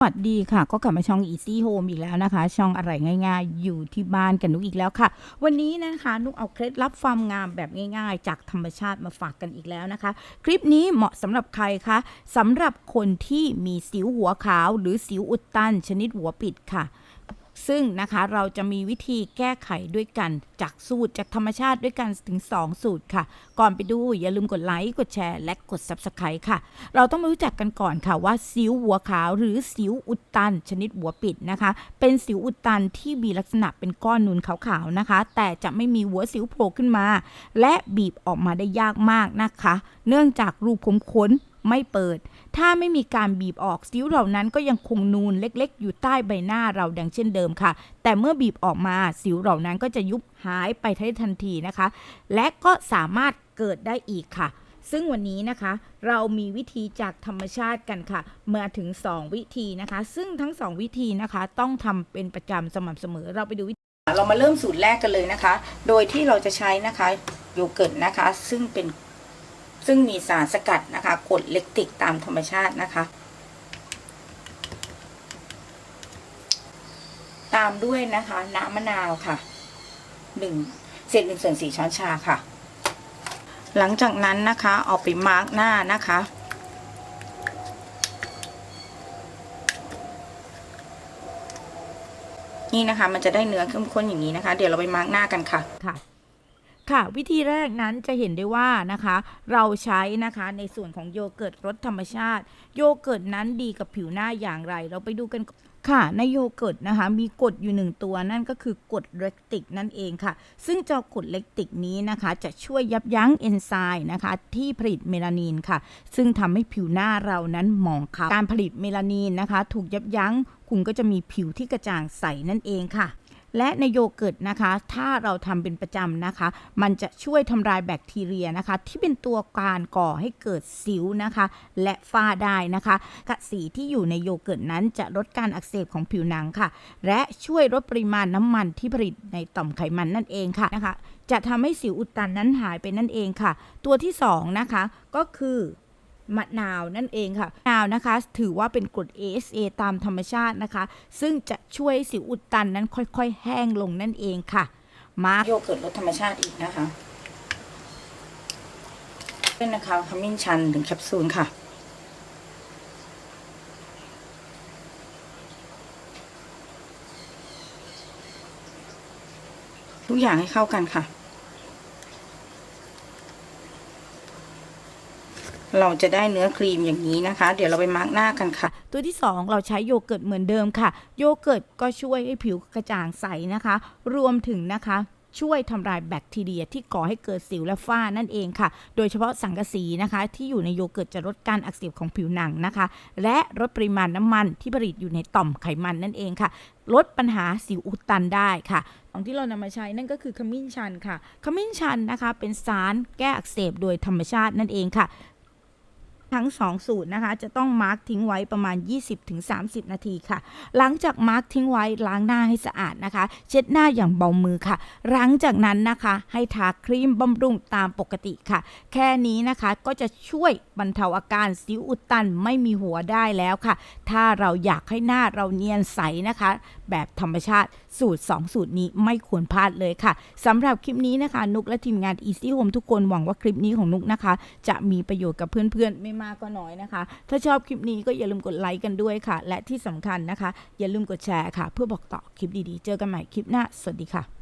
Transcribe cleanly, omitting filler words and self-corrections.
สวัสดีค่ะก็กลับมาช่อง Easy Home อีกแล้วนะคะช่องอะไรง่ายๆอยู่ที่บ้านกันนุกอีกแล้วค่ะวันนี้นะคะนุกเอาเคล็ดลับความงามแบบง่ายๆจากธรรมชาติมาฝากกันอีกแล้วนะคะคลิปนี้เหมาะสำหรับใครคะสำหรับคนที่มีสิวหัวขาวหรือสิวอุดตันชนิดหัวปิดค่ะซึ่งนะคะเราจะมีวิธีแก้ไขด้วยกันจากสูตรจากธรรมชาติด้วยกันถึง2สูตรค่ะก่อนไปดูอย่าลืมกดไลค์กดแชร์และกด Subscribe ค่ะเราต้องมารู้จักกันก่อนค่ะว่าสิวหัวขาวหรือสิวอุดตันชนิดหัวปิดนะคะเป็นสิวอุดตันที่มีลักษณะเป็นก้อนนูนขาวๆนะคะแต่จะไม่มีหัวสิวโผล่ขึ้นมาและบีบออกมาได้ยากมากนะคะเนื่องจากรูขุมขนไม่เปิดถ้าไม่มีการบีบออกสิวเหล่านั้นก็ยังคงนูนเล็กๆอยู่ใต้ใบหน้าเราดังเช่นเดิมค่ะแต่เมื่อบีบออกมาสิวเหล่านั้นก็จะยุบหายไปทันทีนะคะและก็สามารถเกิดได้อีกค่ะซึ่งวันนี้นะคะเรามีวิธีจากธรรมชาติกันค่ะมาถึง2วิธีนะคะซึ่งทั้ง2วิธีนะคะต้องทำเป็นประจำสม่ำเสมอเราไปดูวิธีเรามาเริ่มสูตรแรกกันเลยนะคะโดยที่เราจะใช้นะคะโยเกิร์ตนะคะซึ่งมีสารสกัดนะคะกรดเลคติกตามธรรมชาตินะคะตามด้วยนะคะน้ำมะนาวค่ะ1/4 ช้อนชาค่ะหลังจากนั้นนะคะเอาไปมาร์กหน้านะคะนี่นะคะมันจะได้เนื้อเข้มข้นอย่างนี้นะคะเดี๋ยวเราไปมาร์กหน้ากันค่ะค่ะวิธีแรกนั้นจะเห็นได้ว่านะคะเราใช้นะคะในส่วนของโยเกิร์ตรสธรรมชาติโยเกิร์ตนั้นดีกับผิวหน้าอย่างไรเราไปดูกันค่ะในโยเกิร์ตนะคะมีกรดอยู่1ตัวนั่นก็คือกรดเลคติกนั่นเองค่ะซึ่งเจ้ากรดเลคติกนี้นะคะจะช่วยยับยั้งเอนไซม์นะคะที่ผลิตเมลานินค่ะซึ่งทำให้ผิวหน้าเรานั้นหมองคล้ำการผลิตเมลานินนะคะถูกยับยั้งคุณก็จะมีผิวที่กระจ่างใสนั่นเองค่ะและในโยเกิร์ตนะคะถ้าเราทำเป็นประจำนะคะมันจะช่วยทำลายแบคทีเรียนะคะที่เป็นตัวการก่อให้เกิดสิวนะคะและฝ้าได้นะคะกระสีที่อยู่ในโยเกิร์ตนั้นจะลดการอักเสบของผิวหนังค่ะและช่วยลดปริมาณน้ำมันที่ผลิตในต่อมไขมันนั่นเองค่ะนะคะจะทำให้สิวอุดตันนั้นหายไปนั่นเองค่ะตัวที่2นะคะก็คือมะนาวนั่นเองค่ะมะนาวนะคะถือว่าเป็นกรด AHA ตามธรรมชาตินะคะซึ่งจะช่วยสิวอุดตันนั้นค่อยๆแห้งลงนั่นเองค่ะมาโยเกิร์ตรสธรรมชาติอีกนะคะเป็นนะคะขมิ้นชัน1 แคปซูลค่ะทุกอย่างให้เข้ากันค่ะเราจะได้เนื้อครีมอย่างนี้นะคะเดี๋ยวเราไปมาร์กหน้ากันค่ะตัวที่2เราใช้โยเกิร์ตเหมือนเดิมค่ะโยเกิร์ตก็ช่วยให้ผิวกระจ่างใสนะคะรวมถึงนะคะช่วยทำลายแบคทีเรียที่ก่อให้เกิดสิวและฝ้านั่นเองค่ะโดยเฉพาะสังกะสีนะคะที่อยู่ในโยเกิร์ตจะลดการอักเสบของผิวหนังนะคะและลดปริมาณน้ำมันที่ผลิตอยู่ในต่อมไขมันนั่นเองค่ะลดปัญหาสิวอุดตันได้ค่ะของที่เรานำมาใช้นั่นก็คือขมิ้นชันค่ะขมิ้นชันนะคะเป็นสารแก้อักเสบโดยธรรมชาตินั่นเองค่ะทั้ง2สูตรนะคะจะต้องมาร์กทิ้งไว้ประมาณ 20-30 นาทีค่ะหลังจากมาร์กทิ้งไว้ล้างหน้าให้สะอาดนะคะเช็ดหน้าอย่างเบามือค่ะหลังจากนั้นนะคะให้ทาครีมบำรุงตามปกติค่ะแค่นี้นะคะก็จะช่วยบรรเทาอาการสิวอุดตันไม่มีหัวได้แล้วค่ะถ้าเราอยากให้หน้าเราเนียนใสนะคะแบบธรรมชาติสูตร2สูตรนี้ไม่ควรพลาดเลยค่ะสำหรับคลิปนี้นะคะนุกและทีมงาน Easy Home ทุกคนหวังว่าคลิปนี้ของนุกนะคะจะมีประโยชน์กับเพื่อนๆไม่มากก็น้อยนะคะถ้าชอบคลิปนี้ก็อย่าลืมกดไลค์กันด้วยค่ะและที่สำคัญนะคะอย่าลืมกดแชร์ค่ะเพื่อบอกต่อคลิปดีๆเจอกันใหม่คลิปหน้าสวัสดีค่ะ